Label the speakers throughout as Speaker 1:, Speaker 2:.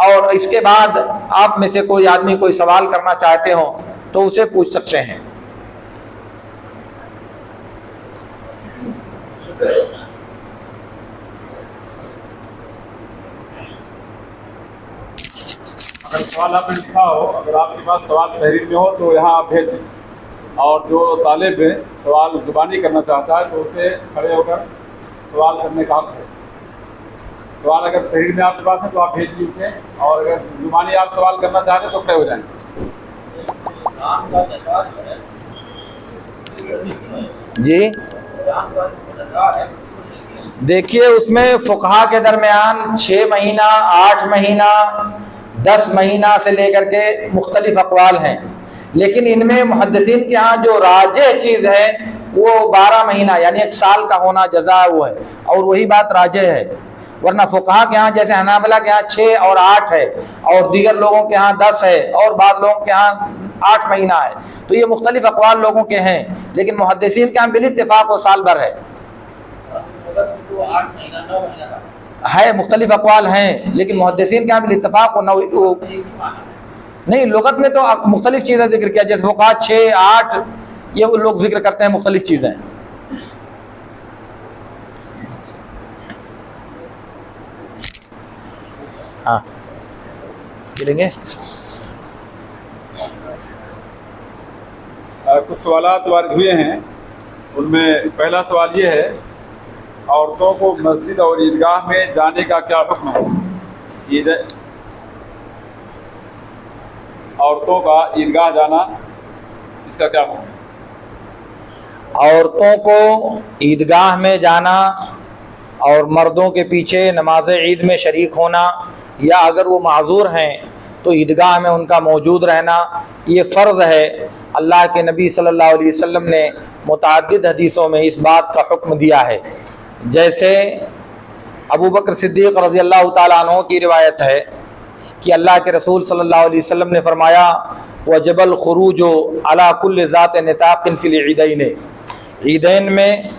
Speaker 1: और इसके बाद आप में से कोई आदमी कोई सवाल करना चाहते हो तो उसे पूछ सकते हैं।
Speaker 2: अगर सवाल आपने लिखा हो, अगर आपके पास सवाल तहरीर में हो तो यहाँ आप भेज दें, और जो तालिब सवाल ज़ुबानी करना चाहता है तो उसे खड़े होकर सवाल करने का हक है। सवाल अगर तहरीर में आपके पास है तो आप भेज दीजिए उसे, और अगर ज़ुबानी आप सवाल करना चाहते हैं तो खड़े हो जाएँ।
Speaker 1: जी देखिए, उसमें फुकहा के दरमियान 6 महीना, 8 महीना, 10 महीना से लेकर के मुख्तलिफ अक़वाल हैं, लेकिन इनमें मुहद्दिसीन के यहाँ जो राजे चीज़ है वो 12 महीना यानी 1 साल का होना जज़ा वो है, और वही बात राजे है। वरना फुकहा के यहाँ जैसे हनाबला के यहाँ 6 और 8 है, और दीगर लोगों के यहाँ 10 है, और बाद लोगों के यहाँ 8 महीना है। तो ये मुख्तलिफ अक़वाल लोगों के हैं, लेकिन मुहद्दिसीन के यहाँ बिल इत्तिफ़ाक़ वो साल भर है। मुख्तलिफ अक़वाल हैं, लेकिन मुहद्दिसीन के यहाँ बिल इत्तिफ़ाक़ नहीं, लुग़त में तो मुख्तलिफ चीज़ें जिक्र किया, जैसे फुक़हा 6, 8 ये लोग जिक्र करते हैं मुख्तलिफ चीज़ें। हाँ मिलेंगे।
Speaker 2: कुछ सवालात वारिद हुए हैं, उनमें पहला सवाल ये है, औरतों को मस्जिद और ईदगाह में जाने का क्या हुक्म है? औरतों का ईदगाह जाना, इसका क्या हुक्म है?
Speaker 1: औरतों को ईदगाह में जाना और मर्दों के पीछे नमाज ईद में शरीक होना, या अगर वो माज़ूर हैं तो ईदगाह में उनका मौजूद रहना, ये फ़र्ज़ है। अल्लाह के नबी सल्लल्लाहु अलैहि वसल्लम ने मुतअद्दिद हदीसों में इस बात का हुक्म दिया है। जैसे अबू बकर सिद्दीक़ रज़ियल्लाहु ताला अन्हु की रिवायत है कि अल्लाह के रसूल सल्लल्लाहु अलैहि वसल्लम ने फरमाया, वजबल खुरूजो अला कुल्ल ज़ात निताक़िन फ़िल ईदैन, ईदैन में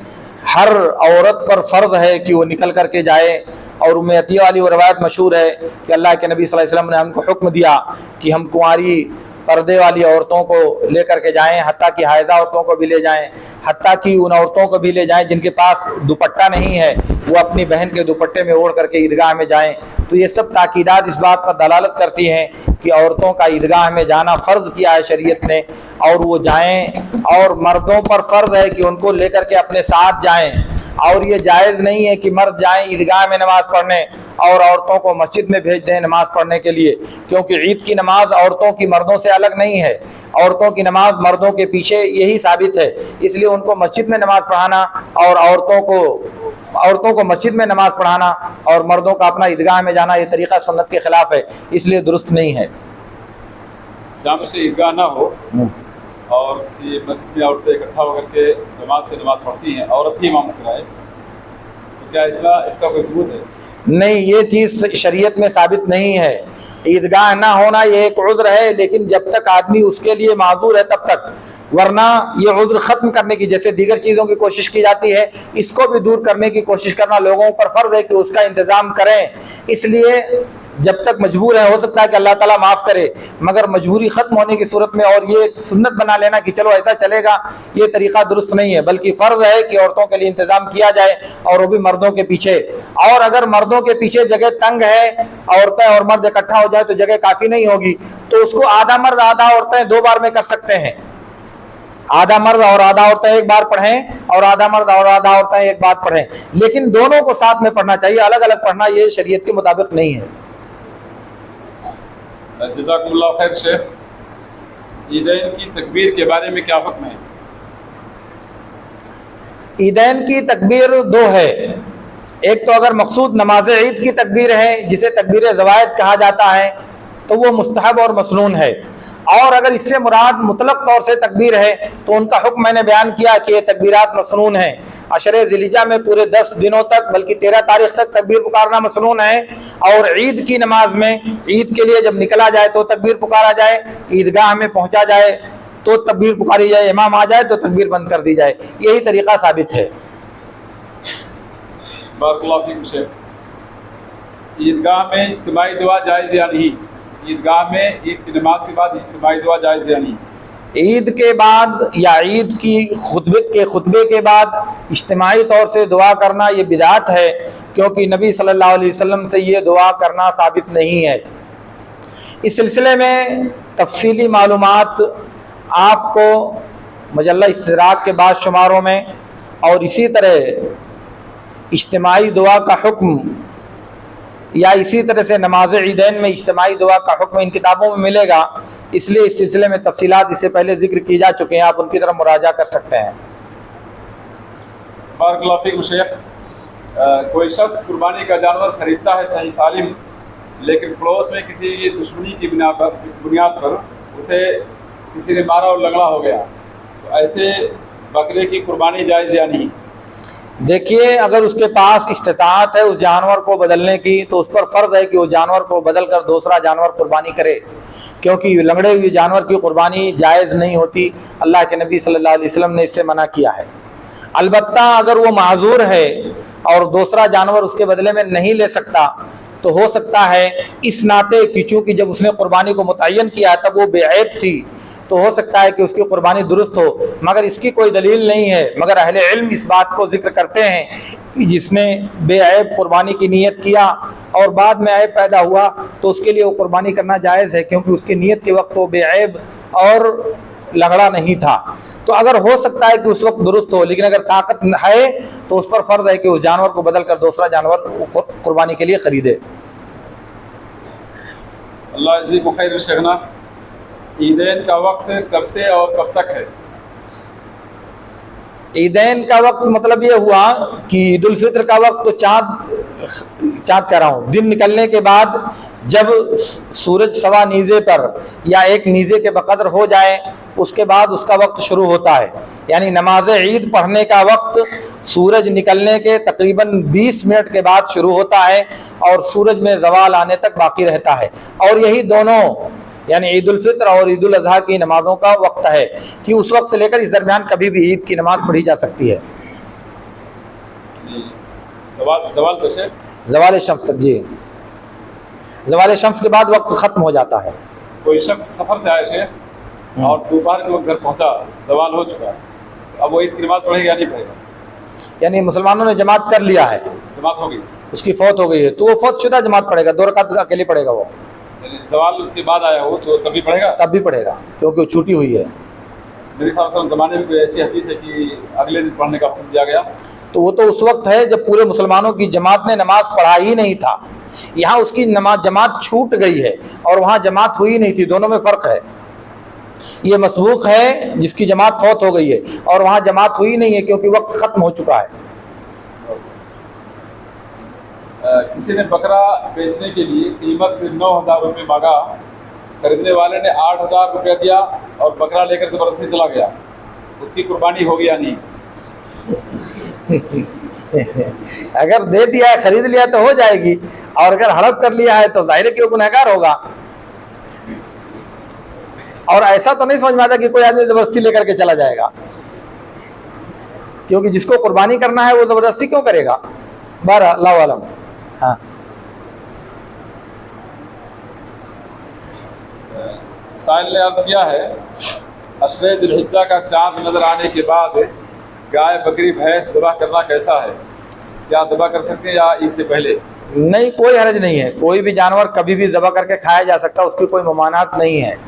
Speaker 1: हर औरत पर फ़र्ज़ है कि वो निकल करके जाए। और उम्मे अतिया वाली वो रवायत मशहूर है कि अल्लाह के नबी सल्लल्लाहु अलैहि वसल्लम ने हमको हुक्म दिया कि हम कुंवारी पर्दे वाली औरतों को लेकर के जाएं, हत्ता कि हायज़ा औरतों को भी ले जाएं, हत्ता कि उन औरतों को भी ले जाएं जिनके पास दुपट्टा नहीं है, वो अपनी बहन के दुपट्टे में ओढ़ करके ईदगाह में जाएं। तो ये सब ताकीदात इस बात पर दलालत करती हैं कि औरतों का ईदगाह में जाना फ़र्ज़ किया है शरीयत ने, और वो जाएं। और मर्दों पर फ़र्ज़ है कि उनको लेकर के अपने साथ जाएं, और ये जायज़ नहीं है कि मर्द जाएं ईदगाह में नमाज़ पढ़ने और औरतों को मस्जिद में भेज दें नमाज़ पढ़ने के लिए, क्योंकि ईद की नमाज औरतों की मर्दों से अलग नहीं है। औरतों की नमाज मर्दों के पीछे यही साबित है, इसलिए उनको मस्जिद में नमाज़ पढ़ाना और औरतों को मस्जिद में नमाज़ पढ़ाना और मर्दों का अपना ईदगाह में जाना, ये तरीक़ा सुन्नत के ख़िलाफ़ है, इसलिए दुरुस्त नहीं है।
Speaker 2: जहाँ से ईदगाह ना हो और किसी मस्जिद में औरतें इकट्ठा होकर के जमात से नमाज़ पढ़ती हैं, औरत ही इमामत कराए, तो क्या इसका कोई सबूत है? नहीं,
Speaker 1: ये चीज़ शरीयत में साबित नहीं है। ईदगाह ना होना ये एक उज़्र है, लेकिन जब तक आदमी उसके लिए माज़ूर है तब तक, वरना ये उज़्र ख़त्म करने की, जैसे दीगर चीज़ों की कोशिश की जाती है, इसको भी दूर करने की कोशिश करना लोगों पर फ़र्ज़ है कि उसका इंतज़ाम करें। इसलिए जब तक मजबूर है, हो सकता है कि अल्लाह ताला माफ़ करे, मगर मजबूरी ख़त्म होने की सूरत में और ये सुन्नत बना लेना कि चलो ऐसा चलेगा, ये तरीक़ा दुरुस्त नहीं है। बल्कि फ़र्ज़ है कि औरतों के लिए इंतज़ाम किया जाए, और वो भी मर्दों के पीछे। और अगर मर्दों के पीछे जगह तंग है, औरतें और मर्द इकट्ठा हो जाए तो जगह काफ़ी नहीं होगी, तो उसको आधा मर्द आधा औरतें 2 बार में कर सकते हैं। आधा मर्द और आधा औरतें एक बार पढ़ें, और आधा मर्द और आधा औरतें एक बार पढ़ें, लेकिन दोनों को साथ में पढ़ना चाहिए, अलग अलग पढ़ना ये शरीयत के मुताबिक नहीं है।
Speaker 2: जज़ाकुमुल्लाह खैर शेख, ईदैन की तकबीर के बारे में क्या हुक्म है?
Speaker 1: ईदैन की तकबीर 2 है। एक तो अगर मकसूद नमाज ईद की तकबीर है, जिसे तकबीर ज़वायद कहा जाता है, तो वो मुस्तहब और मसनून है। और अगर इससे मुराद मुतलक तौर से तकबीर है तो उनका हुक्म मैंने बयान किया कि ये तकबीरात मसनून हैं। अशरे ज़िलहिज्जा में पूरे 10 दिनों तक, बल्कि 13 तारीख तक तकबीर पुकारना मसनून है। और ईद की नमाज में, ईद के लिए जब निकला जाए तो तकबीर पुकारा जाए, ईदगाह में पहुँचा जाए तो तकबीर पुकारी जाए, इमाम आ जाए तो तकबीर बंद कर दी जाए, यही तरीक़ा साबित है।
Speaker 2: बारकाल्लाहु फीकुम शेख, ईदगाह में इज्तिमाई दुआ जायज़ या नहीं? ईदगाह में ईद की नमाज के बाद इज्तिमाई दुआ जायज़ या नहीं?
Speaker 1: ईद के बाद या ईद की खुतबे के बाद इज्तिमाई तौर से दुआ करना ये बिदात है, क्योंकि नबी सल्लल्लाहु अलैहि वसल्लम से ये दुआ करना साबित नहीं है। इस सिलसिले में तफसीली मालूमात आपको मजल्ला इस्तदराक के बाद शुमारों में और इसी तरह इज्तिमाई दुआ का हुक्म या इसी तरह से नमाज ईदैन में इज्तिमाई दुआ का हुक्म इन किताबों में मिलेगा। इसलिए इस सिलसिले में तफसीलात इससे पहले जिक्र की जा चुके हैं, आप उनकी तरफ मुराजा कर सकते हैं।
Speaker 2: बारकल्लाहु फीकुम शेख, कोई शख्स कुर्बानी का जानवर ख़रीदता है सही सालिम, लेकिन पड़ोस में किसी की दुश्मनी की बुनियाद पर उसे किसी ने मारा और लंगड़ा हो गया, तो ऐसे बकरे की कुर्बानी जायज़ या नहीं?
Speaker 1: देखिए, अगर उसके पास इस्तिताअत है उस जानवर को बदलने की, तो उस पर फ़र्ज़ है कि वो जानवर को बदल कर दूसरा जानवर कुर्बानी करे, क्योंकि लंगड़े हुए जानवर की कुर्बानी जायज़ नहीं होती। अल्लाह के नबी सल्लल्लाहु अलैहि वसल्लम ने इससे मना किया है। अलबत्ता अगर वो माजूर है और दूसरा जानवर उसके बदले में नहीं ले सकता, तो हो सकता है इस नाते कि चूँकि जब उसने कुर्बानी को मुतय्यन किया तब वो बेऐब थी, तो हो सकता है कि उसकी कुर्बानी दुरुस्त हो, मगर इसकी कोई दलील नहीं है। मगर अहले इल्म इस बात को जिक्र करते हैं कि जिसने बेऐब कुर्बानी की नीयत किया और बाद में ऐब पैदा हुआ, तो उसके लिए वो कुर्बानी करना जायज़ है, क्योंकि उसकी नीयत के वक्त वो बेऐब और लंगड़ा नहीं था। तो अगर हो सकता है कि उस वक्त दुरुस्त हो, लेकिन अगर ताकत है तो उस पर फ़र्ज़ है कि उस जानवर को बदल कर दूसरा जानवर कुर्बानी के लिए ख़रीदे।
Speaker 2: अल्लाह इज़्ज़ी को खैर शेखना, ईदैन का वक्त कब से और कब तक है?
Speaker 1: ईदैन का वक्त मतलब ये हुआ कि ईद उल फित्र का वक्त तो चाँद कह रहा हूँ, दिन निकलने के बाद जब सूरज सवा नीज़े पर या एक नीज़े के बकदर हो जाए, उसके बाद उसका वक्त शुरू होता है। यानी नमाज ईद पढ़ने का वक्त सूरज निकलने के तकरीबन 20 मिनट के बाद शुरू होता है और सूरज में ज़वाल आने तक बाकी रहता है। और यही दोनों यानी ईद उल फित्र और ईद उल अज़हा की नमाज़ों का वक्त है कि उस वक्त से लेकर इस दरमियान कभी भी ईद की नमाज़ पढ़ी जा सकती है।
Speaker 2: सवाल तो शेख,
Speaker 1: ज़वाल शम्स तक, जी, ज़वाल शम्स के बाद वक्त ख़त्म हो जाता है।
Speaker 2: कोई शख्स सफ़र से आया शेख और दोपहर के वक्त घर पहुंचा, ज़वाल हो चुका है, अब वो ईद की नमाज़ पढ़ेगा या नहीं पढ़ेगा?
Speaker 1: यानी मुसलमानों ने जमात कर लिया है,
Speaker 2: जमात हो गई,
Speaker 1: उसकी फौत हो गई है, तो वो फौत शुदा जमात पढ़ेगा, 2 रकात अकेले पढ़ेगा। वो
Speaker 2: सवाल के बाद आया हो तो तब भी पढ़ेगा?
Speaker 1: तब भी पढ़ेगा, क्योंकि वो छूटी हुई है।
Speaker 2: मेरे साथ ज़माने में कोई ऐसी हदीस है कि अगले दिन पढ़ने का हुक्म दिया गया?
Speaker 1: तो वो तो उस वक्त है जब पूरे मुसलमानों की जमात ने नमाज पढ़ा ही नहीं था। यहाँ उसकी जमात छूट गई है और वहाँ जमात हुई नहीं थी, दोनों में फ़र्क है। ये मसबूक है जिसकी जमात फौत हो गई है और वहाँ जमात हुई नहीं है, क्योंकि वक्त ख़त्म हो चुका है।
Speaker 2: किसी ने बकरा बेचने के लिए कीमत 9,000 रुपये मांगा, खरीदने वाले ने 8,000 रुपया दिया और बकरा लेकर ज़बरदस्ती चला गया, उसकी कुर्बानी होगी या नहीं?
Speaker 1: अगर दे दिया है, खरीद लिया तो हो जाएगी, और अगर हड़प कर लिया है तो जाहिर है कि वो गुनहगार होगा। और ऐसा तो नहीं समझ में आता कि कोई आदमी ज़बरदस्ती लेकर के चला जाएगा, क्योंकि जिसको कुर्बानी करना है वो ज़बरदस्ती क्यों करेगा? बहरहाल अल्लाह आलम। हाँ,
Speaker 2: साहिल ने अर्ज़ किया है, अशरे दुल्हिज्जा का चाँद नज़र आने के बाद गाय, बकरी, भैंस ज़बह करना कैसा है? क्या ज़बह कर सकते हैं या इससे पहले?
Speaker 1: नहीं, कोई हर्ज नहीं है, कोई भी जानवर कभी भी ज़बह करके खाया जा सकता है, उसकी कोई ममानात नहीं है।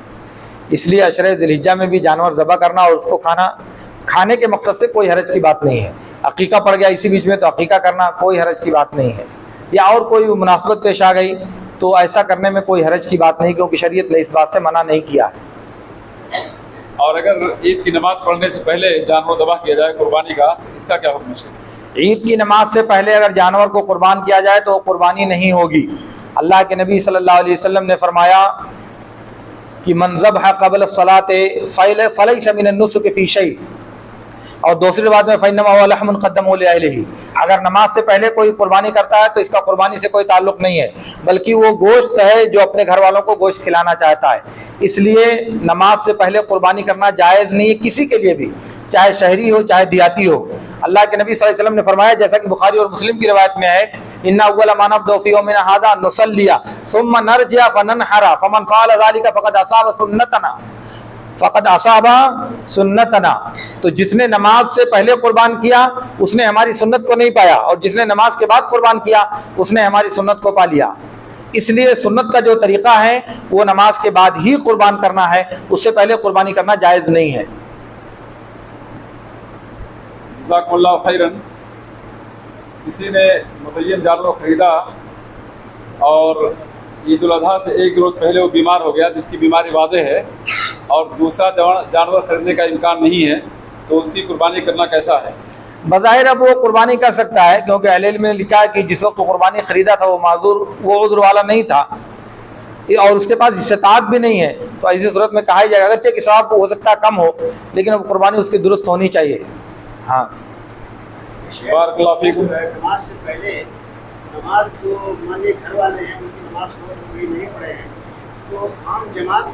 Speaker 1: इसलिए अशरे ज़िलहिज्जा में भी जानवर ज़बह करना और उसको खाने के मकसद से कोई हर्ज की बात नहीं है। अकीका पड़ गया इसी बीच में तो अकीका करना कोई हर्ज की बात नहीं है, या और कोई मुनासबत पेश आ गई तो ऐसा करने में कोई हर्ज की बात नहीं, क्योंकि शरीयत ने इस बात से मना नहीं किया है।
Speaker 2: और अगर ईद की नमाज पढ़ने से पहले जानवर ज़बह किया जाए कुर्बानी का, तो इसका क्या हुक्म है?
Speaker 1: ईद की नमाज से पहले अगर जानवर को कुर्बान किया जाए तो कुर्बानी नहीं होगी। अल्लाह के नबी सल्लल्लाहु अलैहि वसल्लम ने फरमाया कि मन ज़बह क़ब्ल सलाते फ़लैस मिन नुस्क फ़ी शै, और दूसरी बात में फ़इन्नमा हुवा लहमुन क़द्दमू लिअहलिही, अगर नमाज से पहले कोई कुर्बानी करता है तो इसका कुर्बानी से कोई ताल्लुक़ नहीं है, बल्कि वो गोश्त है जो अपने घर वालों को गोश्त खिलाना चाहता है। इसलिए नमाज से पहले कुर्बानी करना जायज़ नहीं है किसी के लिए भी, चाहे शहरी हो चाहे देहाती हो। अल्लाह के नबी सल्लल्लाहु अलैहि वसल्लम ने फरमाया, जैसा कि बुखारी और मुस्लिम की रिवायत में है इन्ना अव्वल मा नब्दउ फी यौमिना हाज़ा नुसल्लिया सुम्मा नरजिअ फननहरा फमन फ़अल ज़ालिका फ़क़द असाबा सुन्नतना। तो जिसने नमाज से पहले कुर्बान किया उसने हमारी सुन्नत को नहीं पाया, और जिसने नमाज के बाद कुर्बान किया उसने हमारी सुन्नत को पा लिया। इसलिए सुन्नत का जो तरीका है वो नमाज के बाद ही कुर्बान करना है, उससे पहले कुर्बानी करना जायज़ नहीं है।
Speaker 2: जज़ाकुमुल्लाह खैरन। किसी ने मुतय्यन जानवर ख़रीदा और ईद उल अज़हा से एक रोज़ पहले वो बीमार हो गया, जिसकी बीमारी वाज़ेह है, और दूसरा जानवर खरीदने का इम्कान नहीं है, तो उसकी कुर्बानी करना कैसा है?
Speaker 1: बज़ाहिर अब वो कुर्बानी कर सकता है, क्योंकि अहले इल्म ने लिखा है कि जिस वक्त कुर्बानी ख़रीदा था वो माजूर, वो उज़्र वाला नहीं था और उसके पास इस्तात भी नहीं है, तो ऐसी सूरत में कहा जाएगा अगरचे कि सवाब हो सकता है कम हो, लेकिन अब कुर्बानी उसकी दुरुस्त होनी चाहिए। हाँ,
Speaker 2: बारकल्लाहु फीकुम।
Speaker 3: नमाज से पहले नमाज जो मान लीजिए घर वाले हैं उनकी नमाज को कोई नहीं पढ़े हैं, तो आम जमात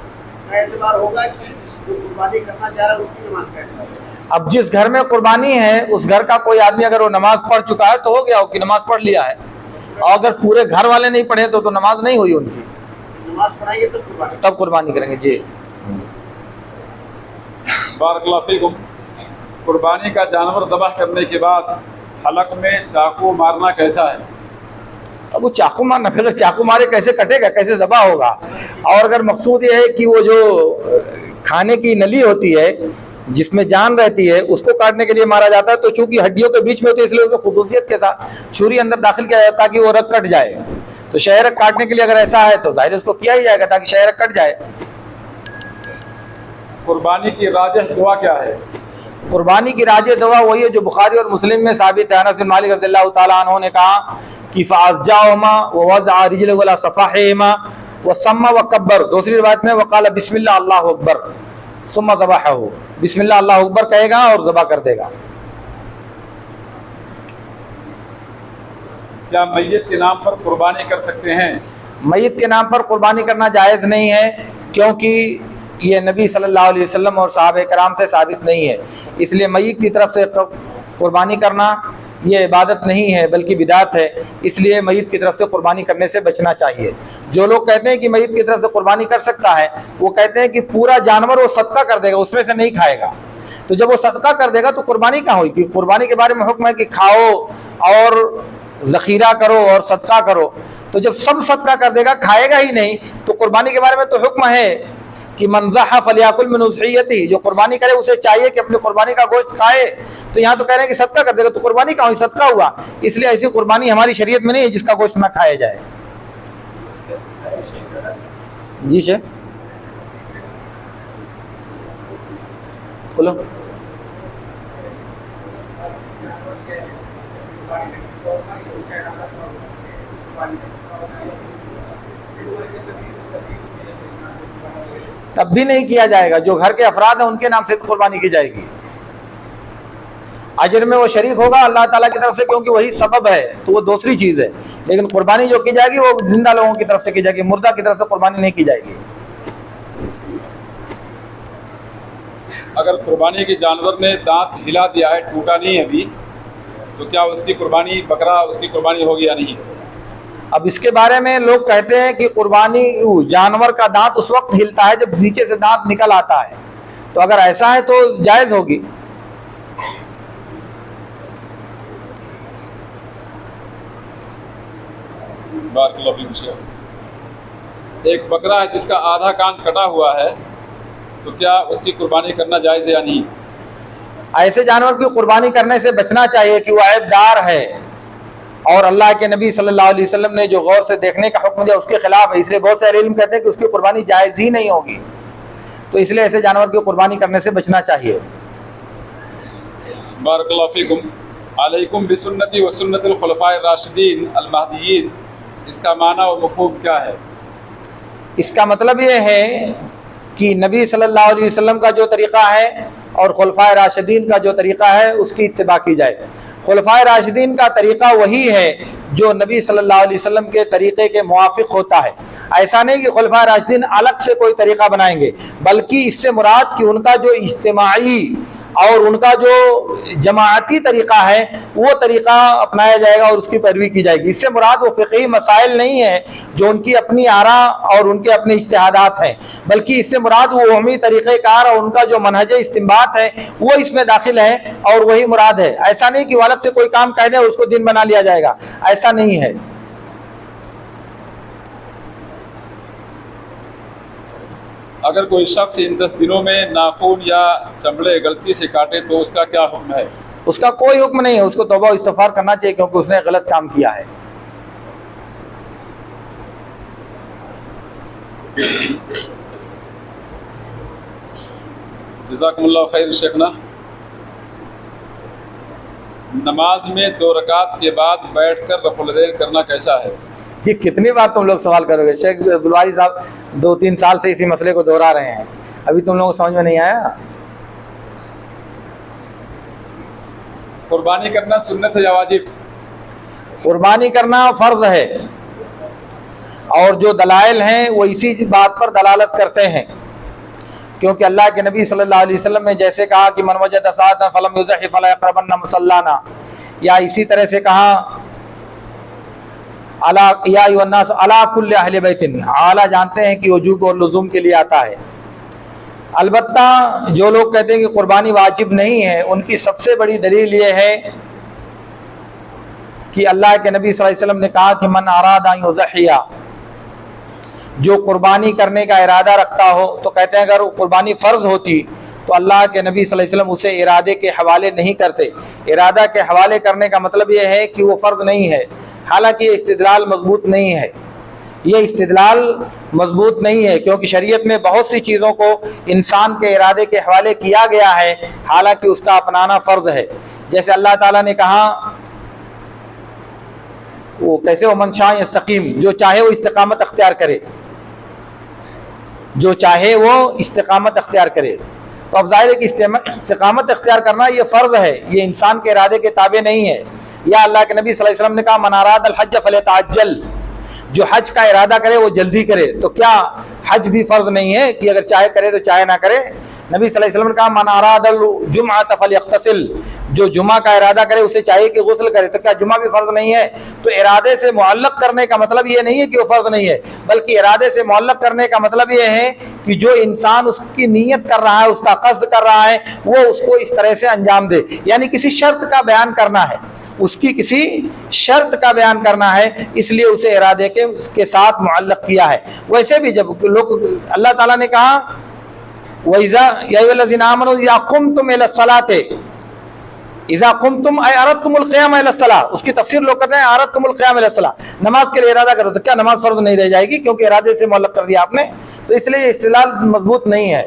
Speaker 3: का एतबार होगा कि जो कुर्बानी करना चाह रहा है उसकी नमाज का एतबार होगा?
Speaker 1: अब जिस घर में कुर्बानी है उस घर का कोई आदमी अगर वो नमाज पढ़ चुका है तो हो गया, उसकी नमाज पढ़ लिया है, और अगर पूरे घर वाले नहीं पढ़े तो नमाज नहीं हुई उनकी,
Speaker 3: नमाज पढ़ाएंगे तब
Speaker 1: कुर्बानी करेंगे। जी,
Speaker 2: बारकल्लाहु फीकुम। कुर्बानी का जानवर ज़बह करने के बाद हलक में चाकू मारना कैसा है?
Speaker 1: अब वो चाकू मारना, फिर चाकू मारे कैसे कटेगा, कैसे ज़बह होगा? और अगर मकसूद ये है कि वो जो खाने की नली होती है जिसमें जान रहती है उसको काटने के लिए मारा जाता है, तो चूंकि हड्डियों के बीच में होती है इसलिए उसको खुसूसियत के साथ छुरी अंदर दाखिल किया जाता है ताकि वो रग कट जाए। तो शहरक काटने के लिए अगर ऐसा है तो जाहिर उसको किया ही जाएगा ताकि शहरक कट जाए।
Speaker 2: कुर्बानी की राजिह दुआ क्या है?
Speaker 1: कुर्बानी की राजिह दुआ वही है जो बुखारी और मुस्लिम में साबित है। अनस बिन मालिक रज़ियल्लाहु ताला अन्हु ने कहा कि फ़अज़जाहुमा व वज़अ रिजलहु अला सफ़ाहिहिमा व सम्मा व कब्बर। दूसरी रिवायत में वक़ाल बिस्मिल्लाह अल्लाहु अकबर सुम्मा ज़बहहु, बिस्मिल्लाह अल्लाहु अकबर कहेगा और ज़बह कर देगा।
Speaker 2: क्या मैयत के नाम पर कुर्बानी कर सकते हैं?
Speaker 1: मैयत के नाम पर कुर्बानी करना जायज़ नहीं है, क्योंकि ये नबी सल्लल्लाहु अलैहि वसल्लम और सहाबे कराम से साबित नहीं है। इसलिए मैयत की तरफ से कुर्बानी करना ये इबादत नहीं है बल्कि बिदात है, इसलिए मैयत की तरफ से कुर्बानी करने से बचना चाहिए। जो लोग कहते हैं कि मैयत की तरफ से कुर्बानी कर सकता है वो कहते हैं कि पूरा जानवर वो सदका कर देगा, उसमें से नहीं खाएगा। तो जब वो सदका कर देगा तो कुर्बानी कहाँ हुई? क्योंकि कुर्बानी के बारे में हुक्म है कि खाओ और ज़ख़ीरा करो और सदका करो, तो जब सब सदका कर देगा खाएगा ही नहीं तो कुर्बानी के बारे में तो हुक्म है कि मन ज़हा फलियाकुल मिन उज़हियती, जो कुर्बानी करे उसे चाहिए कि अपनी कुर्बानी का गोश्त खाए। तो यहाँ तो कह रहे हैं कि सदका कर देगा, तो कुर्बानी कहाँ हुई? सदका हुआ। इसलिए ऐसी कुर्बानी हमारी शरीयत में नहीं है जिसका गोश्त ना खाया जाए। जी शेख बोलो। तब भी नहीं किया जाएगा, जो घर के अफराद हैं उनके नाम से कुर्बानी की जाएगी। अजर में वो शरीक होगा अल्लाह ताला की तरफ से, क्योंकि वही सबब है, तो वो दूसरी चीज़ है। लेकिन कुर्बानी जो की जाएगी वो जिंदा लोगों की तरफ से की जाएगी, मुर्दा की तरफ से कुर्बानी नहीं की जाएगी।
Speaker 2: अगर कुर्बानी के जानवर ने दांत हिला दिया है, टूटा नहीं अभी, तो क्या उसकी कुर्बानी, बकरा उसकी कुर्बानी होगी या नहीं?
Speaker 1: अब इसके बारे में लोग कहते हैं कि कुर्बानी जानवर का दांत उस वक्त हिलता है जब नीचे से दांत निकल आता है, तो अगर ऐसा है तो जायज़ होगी।
Speaker 2: एक बकरा है जिसका आधा कान कटा हुआ है, तो क्या उसकी कुर्बानी करना जायज़ है या नहीं?
Speaker 1: ऐसे जानवर की कुर्बानी करने से बचना चाहिए कि वह ऐबदार है और अल्लाह के नबी सल्लल्लाहु अलैहि वसल्लम ने जो गौर से देखने का हुक्म दिया उसके खिलाफ है, इसलिए बहुत सारे इल्म कहते हैं कि उसकी कुर्बानी जायज़ ही नहीं होगी। तो इसलिए ऐसे जानवर की कुर्बानी करने से बचना चाहिए।
Speaker 2: बारकल्लाहु फीकुम। अलैकुम बिसुन्नती व सुन्नतिल खुलफाए राशिदीन अल महदीयीन, इसका माना और मफ़हूम क्या है?
Speaker 1: इसका मतलब ये है कि नबी सल्लल्लाहु अलैहि वसल्लम का जो तरीक़ा है और खुलफाए राशिदीन का जो तरीक़ा है उसकी इत्तिबा की जाए। खुलफाए राशिदीन का तरीक़ा वही है जो नबी सल्लल्लाहु अलैहि वसल्लम के तरीक़े के मुआफ़िक़ होता है। ऐसा नहीं कि खुलफाए राशिदीन अलग से कोई तरीक़ा बनाएंगे, बल्कि इससे मुराद कि उनका जो इज्तिमाई और उनका जो जमाअती तरीक़ा है वो तरीक़ा अपनाया जाएगा और उसकी पैरवी की जाएगी। इससे मुराद वो फ़िक़ही मसाइल नहीं है जो उनकी अपनी आरा और उनके अपने इज्तिहादात हैं, बल्कि इससे मुराद वो उम्मी तरीक़ेकार और उनका जो मनहज इस्तिंबात है वो इसमें दाखिल है और वही मुराद है। ऐसा नहीं कि वो अलग से कोई काम कह दें उसको दिन बना लिया जाएगा, ऐसा नहीं है।
Speaker 2: अगर कोई शख्स इन 10 दिनों में नाखून या चमड़े गलती से काटे तो उसका क्या हुक्म है?
Speaker 1: उसका कोई हुक्म नहीं है, उसको तौबा इस्तिग़फ़ार करना चाहिए क्योंकि उसने गलत काम किया है।
Speaker 2: जज़ाकुमुल्लाह खैर शेखना। नमाज में 2 रकात के बाद बैठकर रफ़ुल करना कैसा है?
Speaker 1: ये कितनी बार तुम लोग सवाल करोगे? शेख बुलवारी साहब 2-3 साल से इसी मसले को दोहरा रहे हैं, अभी तुम लोगों को समझ में नहीं आया?
Speaker 2: कुर्बानी करना सुन्नत है या वाजिब?
Speaker 1: कुर्बानी करना फ़र्ज़ है और जो दलाइल हैं वो इसी बात पर दलालत करते हैं, क्योंकि अल्लाह के नबी सल्लल्लाहु अलैहि वसल्लम ने जैसे कहा कि मन वजद साअतन फलम युज़हि फला यक़रबन्ना मुसल्लाना, या इसी तरह से कहा अला या अय्युहन्नास अला कुल्लि अहले बैतिन, आला जानते हैं कि वजूब और लुज़ूम के लिए आता है। अलबत्ता जो लोग कहते हैं कि कुर्बानी वाजिब नहीं है, उनकी सबसे बड़ी दलील ये है कि अल्लाह के नबी सल्लल्लाहु अलैहि वसल्लम ने कहा कि मन अरादा अन युज़हिया, जो कुर्बानी करने का इरादा रखता हो, तो कहते हैं अगर कुर्बानी फ़र्ज़ होती तो अल्लाह के नबी सल्लल्लाहु अलैहि वसल्लम उसे इरादे के हवाले नहीं करते। इरादा के हवाले करने का मतलब ये है कि वो फ़र्ज़ नहीं है। हालांकि ये इस्तिदलाल मजबूत नहीं है, ये इस्तिदलाल मजबूत नहीं है, क्योंकि शरीयत में बहुत सी चीज़ों को इंसान के इरादे के हवाले किया गया है, हालांकि उसका अपनाना फ़र्ज़ है। जैसे अल्लाह ताला ने कहा वो कैसे, वो मनशा यस्तकीम, जो चाहे वो इस्तिकामत अख्तियार करे, जो चाहे वो इस्तिकामत अख्तियार करे। तो अब ज़ाहिर है कि इस्तिकामत अख्तियार करना ये फ़र्ज़ है, ये इंसान के इरादे के ताबे नहीं है। या अल्लाह के नबी सल्लल्लाहु अलैहि वसल्लम ने कहा मन अरादल हज फलियतअज्जल, जो हज का इरादा करे वो जल्दी करे। तो क्या हज भी फ़र्ज़ नहीं है कि अगर चाहे करे तो चाहे ना करे? नबी सल्लल्लाहु अलैहि वसल्लम ने कहा मन अरादल जुम्अत फलियग़तसिल, जो जुमा का इरादा करे उसे चाहिए कि गुस्ल करे। तो क्या जुमा भी फ़र्ज़ नहीं है? तो इरादे से मुअल्लक़ करने का मतलब ये नहीं है कि वो फ़र्ज़ नहीं है, बल्कि इरादे से मुअल्लक़ करने का मतलब ये है कि जो इंसान उसकी नीयत कर रहा है, उसका कस्द कर रहा है, वो उसको इस तरह से अंजाम दे, यानी किसी शर्त का बयान करना है, उसकी किसी शर्त का बयान करना है, इसलिए उसे इरादे के साथ मुअल्लक़ किया है। वैसे भी जब लोग, अल्लाह ताला ने कहा वइज़ा या अय्युहल्लज़ीना आमनू इज़ा कुमतुम इला सलाते, इज़ा कुमतुम ay अरदतुमुल क़ियाम इला सलाह, उसकी तफसीर लोग कहते हैं अरदतुमुल क़ियाम इला सलाह, नमाज के लिए इरादा करो। तो क्या नमाज फ़र्ज़ नहीं रह जाएगी क्योंकि इरादे से मुअल्लक़ कर दिया आपने? तो इसलिए इस्तिलाल मजबूत नहीं है,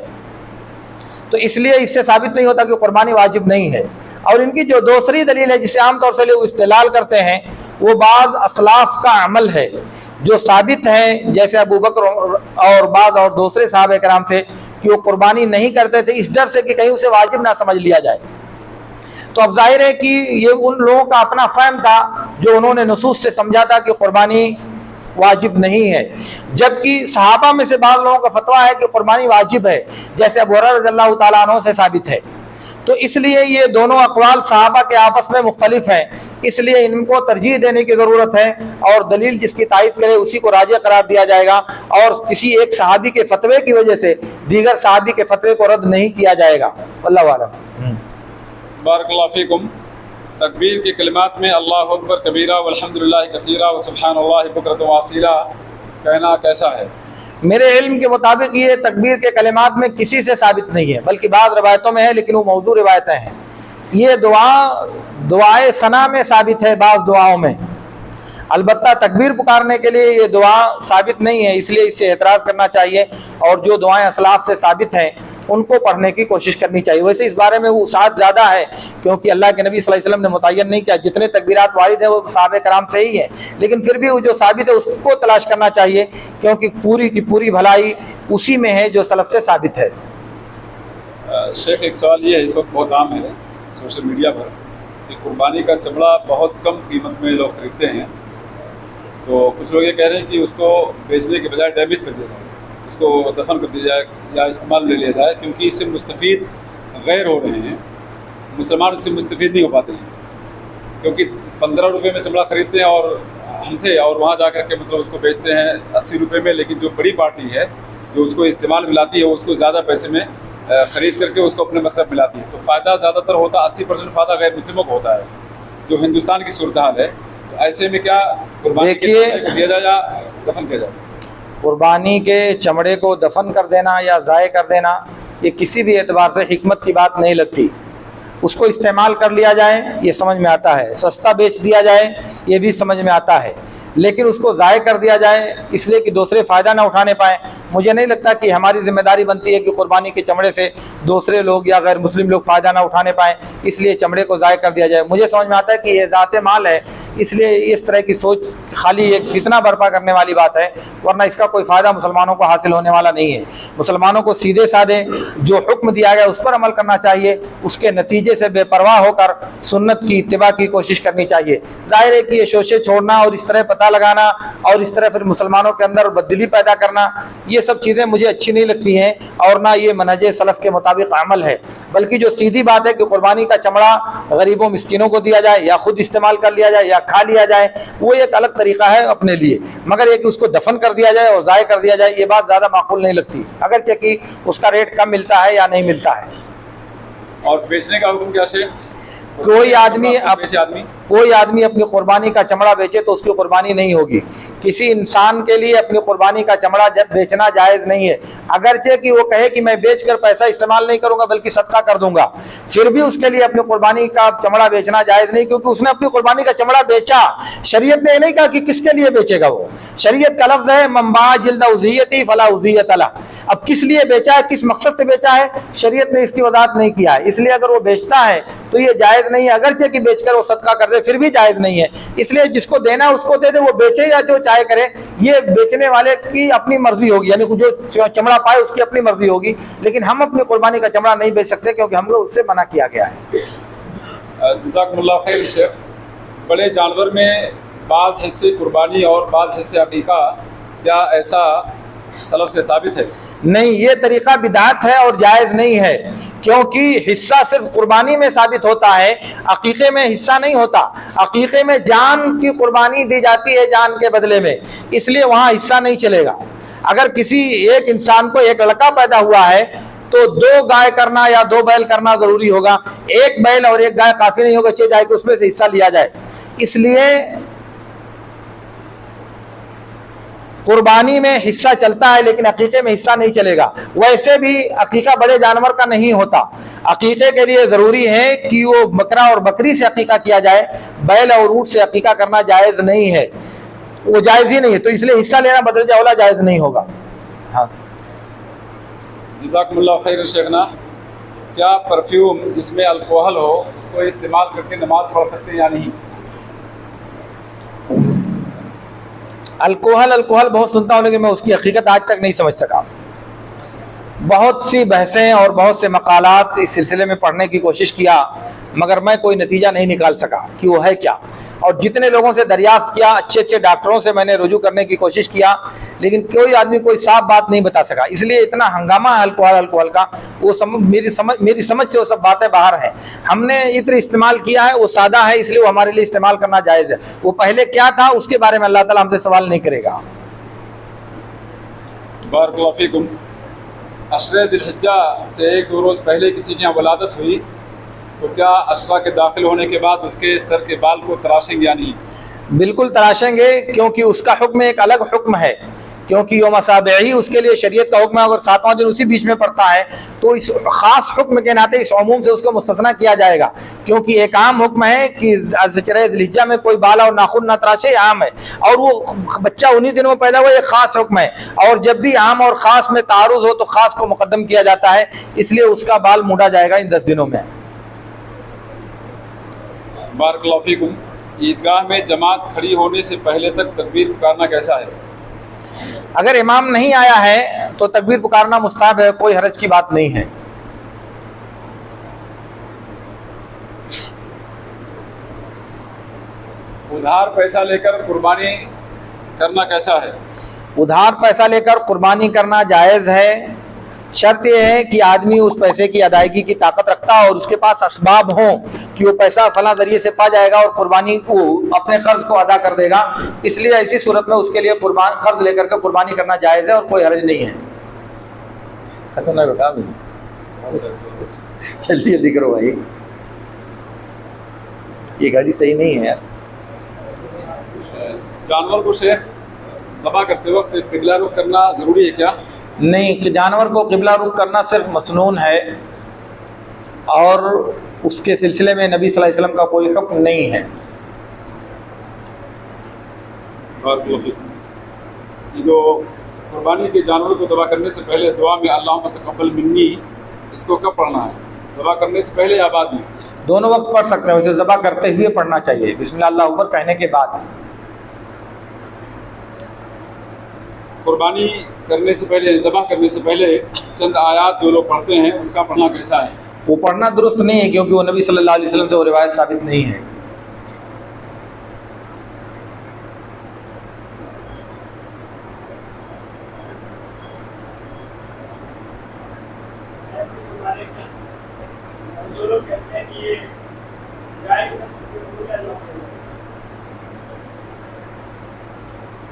Speaker 1: तो इसलिए इससे साबित नहीं होता कि कुर्बानी वाजिब नहीं है। और इनकी जो दूसरी दलील है जिसे आमतौर से लोग इस्तिलाल करते हैं, वो बाज़ असलाफ का अमल है जो साबित है, जैसे अबू बकर और बाज़ और दूसरे सहाबा किराम से, कि वो कुर्बानी नहीं करते थे इस डर से कि कहीं उसे वाजिब ना समझ लिया जाए। तो अब जाहिर है कि ये उन लोगों का अपना फ़हम था जो उन्होंने नसूस से समझा था कि कुर्बानी वाजिब नहीं है, जबकि सहाबा में से बाज़ लोगों का फतवा है कि कुर्बानी वाजिब है, जैसे अबू हुरैरा रज़ियल्लाहु ताला अन्हु से साबित है। तो इसलिए ये दोनों अक़वाल सहाबा के आपस में मुख्तलिफ हैं, इसलिए इनको तरजीह देने की ज़रूरत है और दलील जिसकी तायद करे उसी को राजिह करार दिया जाएगा, और किसी एक सहाबी के फतवे की वजह से दीगर सहाबी के फतवे को रद्द नहीं किया जाएगा। वल्लाहु आलम।
Speaker 2: बारकल्लाहु फ़ीकुम। तकबीर के कलिमात में अल्लाहु अकबर कबीरा वल्हम्दुलिल्लाहि कसीरा व सुब्हानल्लाहि बुकरतन व असीला कहना कैसा है?
Speaker 1: मेरे इल्म के मुताबिक ये तकबीर के कलिमात में किसी से साबित नहीं है, बल्कि बाज़ रवायतों में है, लेकिन वो मौजू रिवायतें हैं। ये दुआए सना में साबित है, बाज़ दुआओं में। अलबत्ता तकबीर पुकारने के लिए ये दुआ साबित नहीं है, इसलिए इससे एतराज़ करना चाहिए और जो दुआएं असलाफ से साबित हैं उनको पढ़ने की कोशिश करनी चाहिए। वैसे इस बारे में वसाअत ज़्यादा है, क्योंकि अल्लाह के नबी सल्लल्लाहु अलैहि वसल्लम ने मुतय्यन नहीं किया, जितने तकबीरात वारिद है वो सहाबे कराम से ही है, लेकिन फिर भी वो जो साबित है उसको तलाश करना चाहिए, क्योंकि पूरी की पूरी भलाई उसी में है जो सलफ से साबित है।
Speaker 2: शेख, एक सवाल ये है, इस वक्त बहुत आम है सोशल मीडिया पर कि कुर्बानी का चमड़ा बहुत कम कीमत में लोग खरीदते हैं, तो कुछ लोग ये कह रहे हैं कि उसको बेचने के बजाय डैमेज कर दिया जाए, उसको दफन कर दिया जाए या इस्तेमाल ले लिया जाए, क्योंकि इससे मुस्तफ़ीद गैर हो रहे हैं मुसलमान उससे मुस्तफ़ीद नहीं हो पाते हैं, क्योंकि 15 रुपये में चमड़ा खरीदते हैं और हमसे, और वहाँ जा कर के मतलब उसको बेचते हैं 80 रुपये में। लेकिन जो बड़ी पार्टी है जो उसको इस्तेमाल में लाती है, वो उसको ज़्यादा पैसे में ख़रीद करके उसको अपने मसरफ में लाती है। तो फ़ायदा ज़्यादातर होता, 80% फ़ायदा गैर मुस्लिमों को होता है, जो हिंदुस्तान की सूरत हाल है। तो ऐसे में क्या कुर्बानी दिया जाए या दफन किया जाए?
Speaker 1: कुर्बानी के चमड़े को दफन कर देना या ज़ाय कर देना, ये किसी भी एतबार से हिकमत की बात नहीं लगती। उसको इस्तेमाल कर लिया जाए ये समझ में आता है, सस्ता बेच दिया जाए ये भी समझ में आता है, लेकिन उसको ज़ाय कर दिया जाए इसलिए कि दूसरे फ़ायदा ना उठाने पाएँ, मुझे नहीं लगता कि हमारी जिम्मेदारी बनती है कि कुर्बानी के चमड़े से दूसरे लोग या गैर मुस्लिम लोग फ़ायदा ना उठाने पाएँ, इसलिए चमड़े को ज़ाय कर दिया जाए। मुझे समझ में आता है कि ये ज़ाते माल है, इसलिए इस तरह की सोच खाली एक फितना बर्पा करने वाली बात है, वरना इसका कोई फ़ायदा मुसलमानों को हासिल होने वाला नहीं है। मुसलमानों को सीधे साधे जो हुक्म दिया गया उस पर अमल करना चाहिए, उसके नतीजे से बेपरवाह होकर सुन्नत की इत्तिबा की कोशिश करनी चाहिए। जाहिर है कि ये शोशे छोड़ना और इस तरह पता लगाना और इस तरह फिर मुसलमानों के अंदर बददिली पैदा करना, ये सब चीज़ें मुझे अच्छी नहीं लगती हैं और ना ये मनहज सलफ़ के मुताबिक अमल है। बल्कि जो सीधी बात है कि कुर्बानी का चमड़ा गरीबों मिस्किनों को दिया जाए या खुद इस्तेमाल कर लिया जाए या खा लिया जाए, वो एक अलग तरीका है अपने लिए, मगर ये कि उसको दफन कर दिया जाए और ज़ाय कर दिया जाए ये बात ज़्यादा माकूल नहीं लगती, अगरचे कि उसका रेट कम मिलता है या नहीं मिलता है।
Speaker 2: और बेचने का हुक्म क्या है?
Speaker 1: कोई आदमी अपनी कुर्बानी का चमड़ा बेचे तो उसकी कुर्बानी नहीं होगी। किसी इंसान के लिए अपनी कुर्बानी का चमड़ा जब बेचना जायज़ नहीं है, अगरचे कि वो कहे कि मैं बेचकर पैसा इस्तेमाल नहीं करूंगा बल्कि सदका कर दूंगा, फिर भी उसके लिए अपनी कुर्बानी का चमड़ा बेचना जायज़ नहीं, क्योंकि उसने अपनी कुर्बानी का चमड़ा बेचा। शरीयत ने नहीं कहा कि किसके लिए बेचेगा, वो शरीयत का लफ्ज़ है मम्बा जिल्द उज़ियती फला उज़ियत अला। अब किस लिए बेचा है, किस मकसद से बेचा है, शरीयत ने इसकी वजाहत नहीं किया है, इसलिए अगर वो बेचता है तो ये जायज़ नहीं है। अगरचे कि बेचकर वो सदका कर दे फिर भी जायज़ नहीं है, इसलिए जिसको देना है उसको दे दे, वो बेचे या जो चाहे करे, ये बेचने वाले की अपनी मर्जी होगी, यानी जो चमड़ा पाए उसकी अपनी मर्जी होगी, लेकिन हम अपनी कुर्बानी का चमड़ा नहीं बेच सकते क्योंकि हम लोग उससे मना किया गया है।
Speaker 2: जज़ाकुमुल्लाह खैर शेख, बड़े जानवर में बाज़ हिस्से कुर्बानी और बाज़ हिस्से अकीका, क्या ऐसा सलफ से साबित है?
Speaker 1: नहीं, ये तरीका बिदात है और जायज़ नहीं है, क्योंकि हिस्सा सिर्फ कुर्बानी में साबित होता है, अकीक़े में हिस्सा नहीं होता। अकीक़े में जान की कुर्बानी दी जाती है जान के बदले में, इसलिए वहाँ हिस्सा नहीं चलेगा। अगर किसी एक इंसान को एक लड़का पैदा हुआ है तो 2 गाय करना या 2 बैल करना ज़रूरी होगा, 1 बैल और 1 गाय काफ़ी नहीं होगा, चाहिए जाए कि उसमें से हिस्सा लिया जाए। इसलिए कुर्बानी में हिस्सा चलता है लेकिन अकीक़े में हिस्सा नहीं चलेगा। वैसे भी अकीक़ा बड़े जानवर का नहीं होता, अकीक़े के लिए ज़रूरी है कि वो बकरा और बकरी से अकीक़ा किया जाए, बैल और ऊँट से अकीक़ा करना जायज़ नहीं है, वो जायज़ ही नहीं है, तो इसलिए हिस्सा लेना बदल औला जायज़ नहीं होगा। हाँ,
Speaker 2: जज़ाकुमुल्लाह खैर शेखना, क्या परफ्यूम जिसमें अल्कोहल हो उसको इस्तेमाल करके नमाज पढ़ सकते हैं या नहीं?
Speaker 1: अल्कोहल बहुत सुनता हूँ लेकिन मैं उसकी हकीकत आज तक नहीं समझ सका। बहुत सी बहसें और बहुत से मकालात इस सिलसिले में पढ़ने की कोशिश किया, मगर मैं कोई नतीजा नहीं निकाल सका कि वो है क्या। और जितने लोगों से दरियाफ्त किया, अच्छे डॉक्टरों से मैंने रुजू करने की कोशिश किया, लेकिन कोई आदमी कोई साफ बात नहीं बता सका। इसलिए इतना हंगामा है अल्कोहल का, वो मेरी समझ से वो सब बातें बाहर हैं। हमने इत्र इस्तेमाल किया है, वो सादा है, इसलिए वो हमारे लिए इस्तेमाल करना जायज़ है। वो पहले क्या था उसके बारे में अल्लाह ताला हमसे सवाल नहीं करेगा।
Speaker 2: बारकल्लाहु फीकुम। अशरे दिलहिज्जा से 1-2 रोज़ पहले किसी की यहाँ वलादत हुई तो क्या अशरा के दाखिल होने के बाद उसके सर के बाल को तराशेंगे या नहीं?
Speaker 1: बिल्कुल तराशेंगे, क्योंकि उसका हुक्म एक अलग हुक्म है, क्योंकि योम साबई उसके लिए शरीयत का हुक्म है। अगर 7वां दिन उसी बीच में पड़ता है तो इस खास हुक्म के नाते इस उमूम से उसको मुस्तस्ना किया जाएगा, क्योंकि एक आम हुक्म है कि ज़िलहिज्जा में कोई बाल और नाखून ना तराशे, आम है, और वो बच्चा उन्हीं दिनों में पैदा हुआ, एक खास हुक्म है। और जब भी आम और ख़ास में तारुज़ हो तो ख़ास को मुकद्दम किया जाता है, इसलिए उसका बाल मूड़ा जाएगा इन 10 दिनों में।
Speaker 2: बारकल्लाहु फीकुम। ईदगाह में जमात खड़ी होने से पहले तक तकबीर पुकारना कैसा है?
Speaker 1: अगर इमाम नहीं आया है तो तकबीर पुकारना मुस्तहब है, कोई हरज की बात नहीं है।
Speaker 2: उधार पैसा लेकर कुर्बानी करना कैसा है?
Speaker 1: उधार पैसा लेकर कुर्बानी करना जायज़ है, शर्त यह है कि आदमी उस पैसे की अदायगी की ताकत रखता है और उसके पास असबाब हों कि वो पैसा फला जरिए से पा जाएगा और कुर्बानी को अपने कर्ज को अदा कर देगा। इसलिए ऐसी सूरत में उसके लिए कर्ज लेकर के कुर्बानी करना जायज़ है और कोई हर्ज नहीं है। जल्दी जल्दी करो भाई, ये गाड़ी सही नहीं है यार।
Speaker 2: जानवर को शेख ज़बह करते वक्त किबला रुख करना ज़रूरी है क्या?
Speaker 1: नहीं, कि जानवर को किबला रुख करना सिर्फ मसनून है और उसके सिलसिले में नबी सल्लल्लाहु अलैहि वसल्लम का कोई हुक्म नहीं है।
Speaker 2: ये जो कुर्बानी के जानवर को ज़बह करने से पहले दुआ में अल्लाहुम्मा तक़ब्बल मिन्नी, इसको कब पढ़ना है? ज़बह करने से पहले या बाद में?
Speaker 1: दोनों वक्त पढ़ सकते हैं, वैसे ज़बह करते हुए पढ़ना चाहिए, बिस्मिल्लाह अल्लाहु अकबर कहने के बाद।
Speaker 2: कुर्बानी करने से पहले, ज़बह करने से पहले चंद आयात जो लोग पढ़ते हैं उसका पढ़ना कैसा है?
Speaker 1: वो पढ़ना दुरुस्त नहीं है, क्योंकि वो नबी सल्लल्लाहु अलैहि वसल्लम से वो रिवायत साबित नहीं है।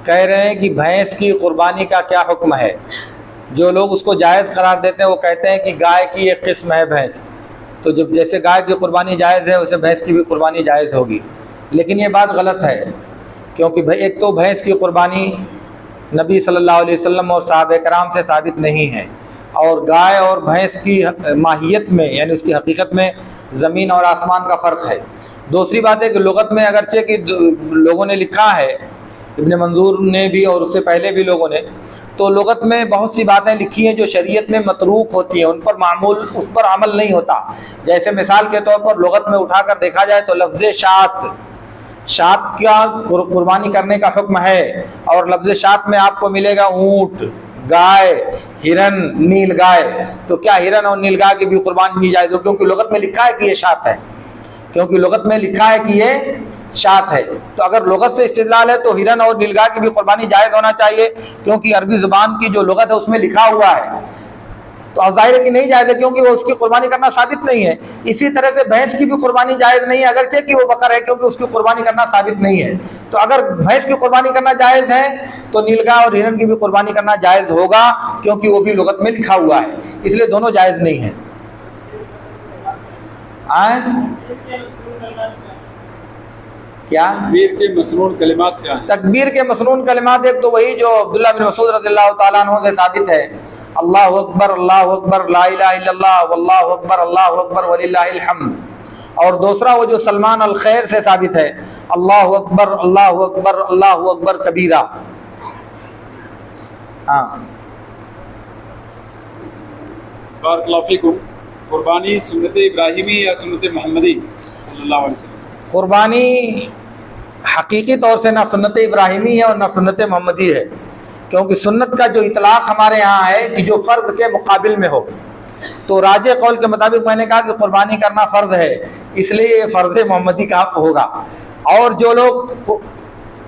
Speaker 1: कह रहे हैं कि भैंस की कुर्बानी का क्या हुक्म है। जो लोग उसको जायज़ करार देते हैं वो कहते हैं कि गाय की एक किस्म है भैंस, तो जब जैसे गाय की कुर्बानी जायज़ है वैसे भैंस की भी कुर्बानी जायज़ होगी। लेकिन ये बात गलत है, क्योंकि एक तो भैंस की कुर्बानी नबी सल्लल्लाहु अलैहि वसल्लम और सहाबा कराम से साबित नहीं है, और गाय और भैंस की माहियत में यानी उसकी हकीकत में ज़मीन और आसमान का फ़र्क है। दूसरी बात है कि लुगत में अगरचे कि लोगों ने लिखा है, इब्न मंजूर ने भी और उससे पहले भी लोगों ने, तो लुगत में बहुत सी बातें लिखी हैं जो शरीयत में मतरूक होती हैं, उन पर मामूल उस पर अमल नहीं होता। जैसे मिसाल के तौर पर लुगत में उठाकर देखा जाए तो लफ्ज़ शात का कुर्बानी करने का हुक्म है, और लफ्ज़ शात में आपको मिलेगा ऊँट, गाय, हिरन, नील गाय। तो क्या हिरन और नील गाय की भी कुर्बानी की जाए? तो क्योंकि लुगत में लिखा है कि ये शात है, क्योंकि लुगत में लिखा है कि ये शात है, तो अगर लुगत से इस्तिदलाल है तो हिरन और नीलगाय की भी कुर्बानी जायज़ होना चाहिए, क्योंकि अरबी ज़ुबान की जो लुगत है उसमें लिखा हुआ है। तो अब जाहिर है कि नहीं जायज़ है, क्योंकि वो उसकी कुर्बानी करना साबित नहीं है। इसी तरह से भैंस की भी कुर्बानी जायज़ नहीं है, अगरचे कि वो बकर है, क्योंकि उसकी कुर्बानी करना साबित नहीं है। तो अगर भैंस की कुर्बानी करना जायज़ है तो नीलगाय और हिरन की भी कुर्बानी करना जायज़ होगा, क्योंकि वो भी लुगत में लिखा हुआ है, इसलिए दोनों जायज़ नहीं है। क्या
Speaker 2: तकबीर के मसनून कलिमात क्या हैं?
Speaker 1: तकबीर के मसनून कलिमात एक तो वही जो अब्दुल्लाह बिन मसूद रज़ियल्लाहु ताला अन्हु से साबित है, अल्लाहु अकबर ला इलाहा इल्लल्लाह वल्लाहु अकबर वलिल्लाहिल हम्द। और दूसरा वो जो सलमान अल खैर से साबित है, अल्लाहु अकबर कबीरा। हाँ,
Speaker 2: बारकल्लाहु फीकुम। कुर्बानी सुन्नत इब्राहिमी या सुन्नत मोहम्मदी सल्लल्लाहु अलैहि वसल्लम?
Speaker 1: कुर्बानी हकीकी तौर से ना सुन्नत इब्राहिमी है और ना सुन्नत मोहम्मदी है, क्योंकि सुन्नत का जो इतलाक़ हमारे यहाँ है कि जो फ़र्ज़ के मुकाबिल में हो, तो राजे कौल के मुताबिक मैंने कहा कि कुर्बानी करना फ़र्ज़ है, इसलिए ये फ़र्ज़ मोहम्मदी का होगा। और जो लोग